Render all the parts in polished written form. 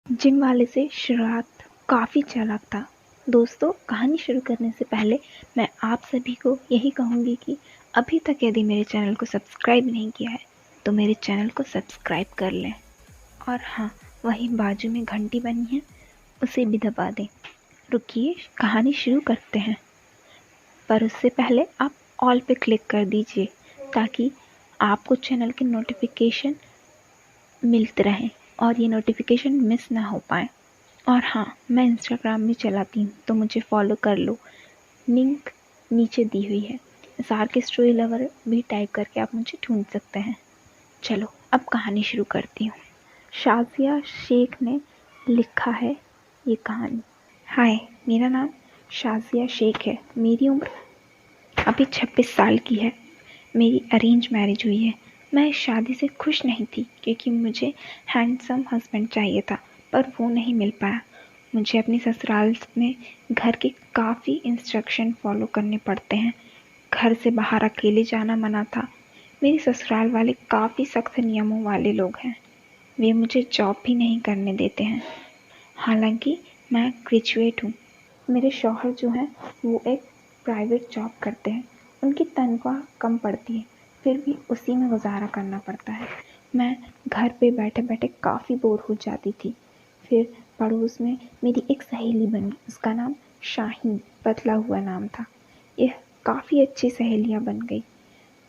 Gym वाले से शुरुआत काफ़ी चालाक था। दोस्तों, कहानी शुरू करने से पहले मैं आप सभी को यही कहूँगी कि अभी तक यदि मेरे चैनल को सब्सक्राइब नहीं किया है तो मेरे चैनल को सब्सक्राइब कर लें और हाँ, वहीं बाजू में घंटी बनी है उसे भी दबा दें। रुकिए, कहानी शुरू करते हैं, पर उससे पहले आप ऑल पे क्लिक कर दीजिए ताकि आपको चैनल की नोटिफिकेशन मिलते रहें और ये नोटिफिकेशन मिस ना हो पाए। और हाँ, मैं इंस्टाग्राम भी चलाती हूँ तो मुझे फॉलो कर लो, लिंक नीचे दी हुई है। SR के स्टोरी लवर भी टाइप करके आप मुझे ढूंढ सकते हैं। चलो अब कहानी शुरू करती हूँ। शाज़िया शेख ने लिखा है ये कहानी। हाय, मेरा नाम शाज़िया शेख है। मेरी उम्र अभी 26 साल की है। मेरी अरेंज मैरिज हुई है। मैं इस शादी से खुश नहीं थी क्योंकि मुझे हैंडसम हस्बैंड चाहिए था, पर वो नहीं मिल पाया। मुझे अपनी ससुराल में घर के काफ़ी इंस्ट्रक्शन फॉलो करने पड़ते हैं। घर से बाहर अकेले जाना मना था। मेरे ससुराल वाले काफ़ी सख्त नियमों वाले लोग हैं। वे मुझे जॉब भी नहीं करने देते हैं। हालांकि मैं ग्रेजुएट हूँ। मेरे शौहर जो हैं वो एक प्राइवेट जॉब करते हैं। उनकी तनख्वाह कम पड़ती है, फिर भी उसी में गुजारा करना पड़ता है। मैं घर पे बैठे बैठे काफ़ी बोर हो जाती थी। फिर पड़ोस में मेरी एक सहेली बनी। उसका नाम शाहीन, बदला हुआ नाम था। यह काफ़ी अच्छी सहेलियाँ बन गई।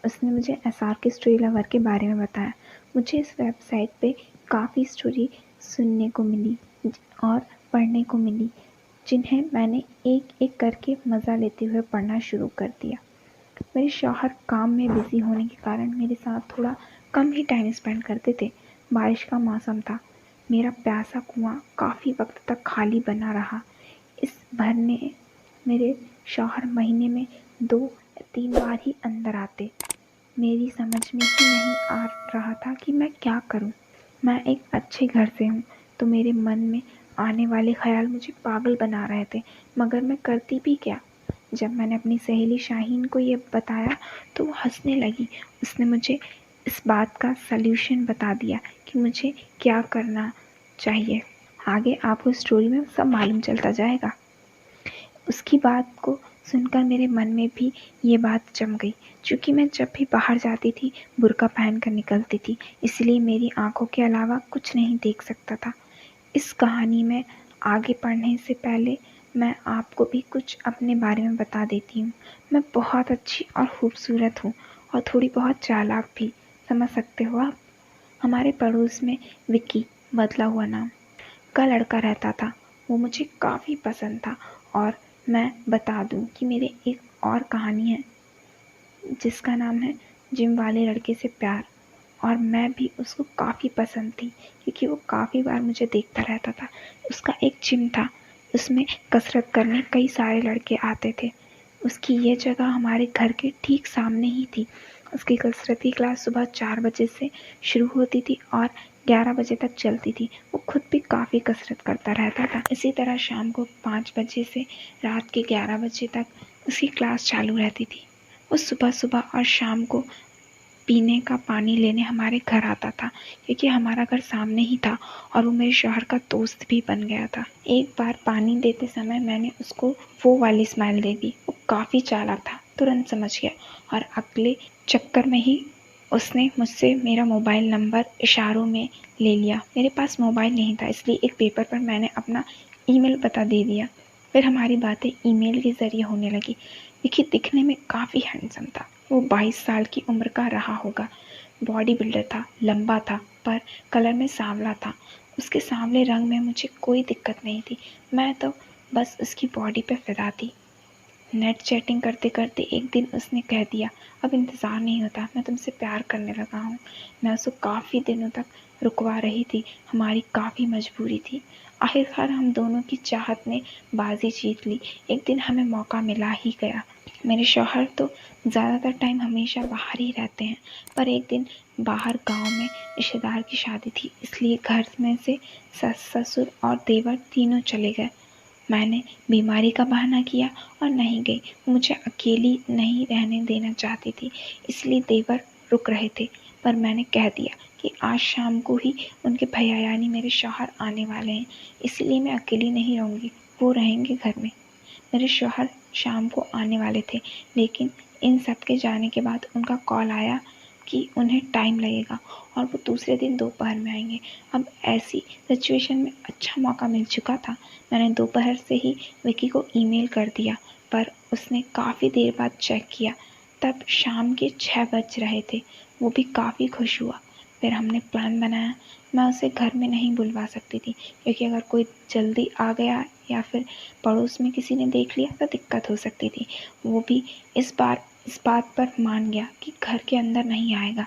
उसने मुझे SR के स्टोरी लवर के बारे में बताया। मुझे इस वेबसाइट पे काफ़ी स्टोरी सुनने को मिली और पढ़ने को मिली, जिन्हें मैंने एक एक करके मज़ा लेते हुए पढ़ना शुरू कर दिया। मेरे शौहर काम में बिज़ी होने के कारण मेरे साथ थोड़ा कम ही टाइम स्पेंड करते थे। बारिश का मौसम था। मेरा प्यासा कुआं काफ़ी वक्त तक खाली बना रहा। इस भरने मेरे शौहर महीने में 2 या 3 बार ही अंदर आते। मेरी समझ में ही नहीं आ रहा था कि मैं क्या करूं। मैं एक अच्छे घर से हूं, तो मेरे मन में आने वाले ख्याल मुझे पागल बना रहे थे, मगर मैं करती भी क्या। जब मैंने अपनी सहेली शाहीन को ये बताया तो वो हंसने लगी। उसने मुझे इस बात का सल्यूशन बता दिया कि मुझे क्या करना चाहिए। आगे आपको स्टोरी में सब मालूम चलता जाएगा। उसकी बात को सुनकर मेरे मन में भी ये बात जम गई। चूँकि मैं जब भी बाहर जाती थी बुर्का पहन कर निकलती थी, इसलिए मेरी आंखों के अलावा कुछ नहीं देख सकता था। इस कहानी में आगे पढ़ने से पहले मैं आपको भी कुछ अपने बारे में बता देती हूँ। मैं बहुत अच्छी और खूबसूरत हूँ और थोड़ी बहुत चालाक भी, समझ सकते हो आप। हमारे पड़ोस में विक्की, बदला हुआ नाम का लड़का रहता था। वो मुझे काफ़ी पसंद था। और मैं बता दूं कि मेरे एक और कहानी है जिसका नाम है जिम वाले लड़के से प्यार। और मैं भी उसको काफ़ी पसंद थी क्योंकि वो काफ़ी बार मुझे देखता रहता था। उसका एक जिम था, उसमें कसरत करने कई सारे लड़के आते थे। उसकी ये जगह हमारे घर के ठीक सामने ही थी। उसकी कसरत की क्लास सुबह 4 बजे से शुरू होती थी और 11 बजे तक चलती थी। वो खुद भी काफ़ी कसरत करता रहता था। इसी तरह शाम को 5 बजे से रात के 11 बजे तक उसकी क्लास चालू रहती थी। वो सुबह सुबह और शाम को पीने का पानी लेने हमारे घर आता था क्योंकि हमारा घर सामने ही था और वो मेरे शौहर का दोस्त भी बन गया था। एक बार पानी देते समय मैंने उसको वो वाली स्माइल दे दी। वो काफ़ी चालाक था, तुरंत समझ गया और अगले चक्कर में ही उसने मुझसे मेरा मोबाइल नंबर इशारों में ले लिया। मेरे पास मोबाइल नहीं था, इसलिए एक पेपर पर मैंने अपना ईमेल पता दे दिया। फिर हमारी बातें ईमेल के ज़रिए होने लगी। विकी दिखने में काफ़ी हैंडसम था। वो 22 साल की उम्र का रहा होगा। बॉडी बिल्डर था, लंबा था, पर कलर में सांवला था। उसके सांवले रंग में मुझे कोई दिक्कत नहीं थी। मैं तो बस उसकी बॉडी पे फिदा थी। नेट चैटिंग करते करते एक दिन उसने कह दिया, अब इंतज़ार नहीं होता, मैं तुमसे प्यार करने लगा हूँ। मैं उसको काफ़ी दिनों तक रुकवा रही थी, हमारी काफ़ी मजबूरी थी। आखिरकार हम दोनों की चाहत ने बाजी जीत ली। एक दिन हमें मौका मिला ही गया। मेरे शौहर तो ज़्यादातर टाइम हमेशा बाहर ही रहते हैं, पर एक दिन बाहर गांव में रिश्तेदार की शादी थी, इसलिए घर में से ससुर और देवर तीनों चले गए। मैंने बीमारी का बहाना किया और नहीं गई। मुझे अकेली नहीं रहने देना चाहती थी, इसलिए देवर रुक रहे थे, पर मैंने कह दिया कि आज शाम को ही उनके भैया यानी मेरे शौहर आने वाले हैं, इसलिए मैं अकेली नहीं रहूँगी, वो रहेंगे घर में। मेरे शौहर शाम को आने वाले थे, लेकिन इन सब के जाने के बाद उनका कॉल आया कि उन्हें टाइम लगेगा और वो दूसरे दिन दोपहर में आएंगे। अब ऐसी सिचुएशन में अच्छा मौका मिल चुका था। मैंने दोपहर से ही विकी को ईमेल कर दिया, पर उसने काफ़ी देर बाद चेक किया। तब शाम के 6 बज रहे थे। वो भी काफ़ी खुश हुआ। फिर हमने प्लान बनाया। मैं उसे घर में नहीं बुलवा सकती थी, क्योंकि अगर कोई जल्दी आ गया या फिर पड़ोस में किसी ने देख लिया तो दिक्कत हो सकती थी। वो भी इस बात पर मान गया कि घर के अंदर नहीं आएगा।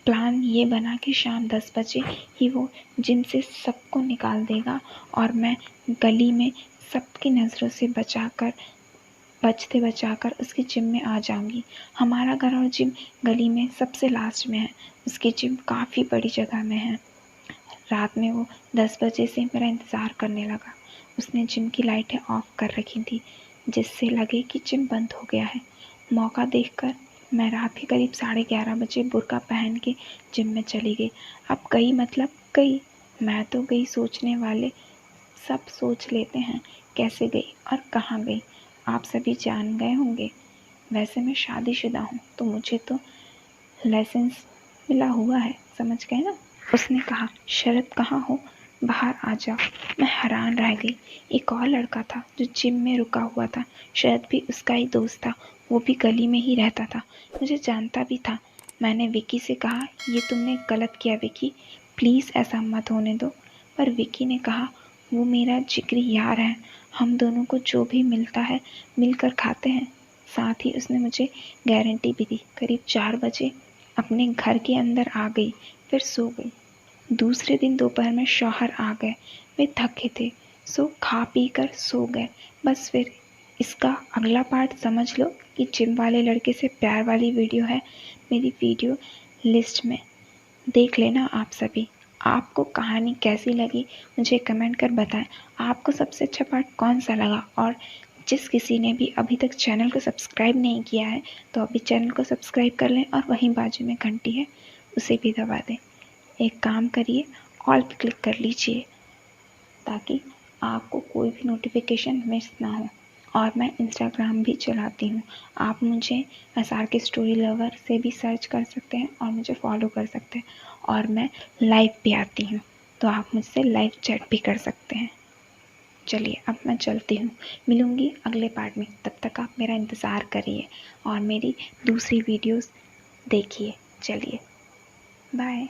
प्लान ये बना कि शाम 10 बजे ही वो जिम से सबको निकाल देगा और मैं गली में सबकी नज़रों से बचते बचाकर उसकी जिम में आ जाऊंगी। हमारा घर और जिम गली में सबसे लास्ट में है। उसकी जिम काफ़ी बड़ी जगह में है। रात में वो 10 बजे से मेरा इंतज़ार करने लगा। उसने जिम की लाइटें ऑफ कर रखी थी, जिससे लगे कि जिम बंद हो गया है। मौका देखकर मैं रात के करीब 11:30 बजे बुर्का पहन के जिम में चली गई। अब गई मतलब गई। मैं तो गई, सोचने वाले सब सोच लेते हैं कैसे गई और कहाँ गई। आप सभी जान गए होंगे। वैसे मैं शादीशुदा हूँ, तो मुझे तो लाइसेंस मिला हुआ है, समझ गए ना। उसने कहा, शरद कहाँ हो, बाहर आ जाओ। मैं हैरान रह गई। एक और लड़का था जो जिम में रुका हुआ था। शरद भी उसका ही दोस्त था। वो भी गली में ही रहता था, मुझे जानता भी था। मैंने विकी से कहा, ये तुमने गलत किया विकी, प्लीज़ ऐसा मत होने दो। पर विकी ने कहा, वो मेरा जिगरी यार है, हम दोनों को जो भी मिलता है मिलकर खाते हैं। साथ ही उसने मुझे गारंटी भी दी। करीब 4 बजे अपने घर के अंदर आ गई, फिर सो गई। दूसरे दिन दोपहर में शौहर आ गए। वे थके थे, सो खा पी कर सो गए। बस फिर इसका अगला पार्ट समझ लो कि जिम वाले लड़के से प्यार वाली वीडियो है मेरी वीडियो लिस्ट में, देख लेना आप सभी। आपको कहानी कैसी लगी मुझे कमेंट कर बताएं। आपको सबसे अच्छा पार्ट कौन सा लगा, और जिस किसी ने भी अभी तक चैनल को सब्सक्राइब नहीं किया है तो अभी चैनल को सब्सक्राइब कर लें और वहीं बाजू में घंटी है उसे भी दबा दें। एक काम करिए, ऑल पे क्लिक कर लीजिए ताकि आपको कोई भी नोटिफिकेशन मिस ना हो। और मैं इंस्टाग्राम भी चलाती हूँ। आप मुझे SRK स्टोरी लवर से भी सर्च कर सकते हैं और मुझे फॉलो कर सकते हैं। और मैं लाइव भी आती हूँ, तो आप मुझसे लाइव चैट भी कर सकते हैं। चलिए अब मैं चलती हूँ, मिलूँगी अगले पार्ट में। तब तक आप मेरा इंतज़ार करिए और मेरी दूसरी वीडियोस देखिए। चलिए, बाय।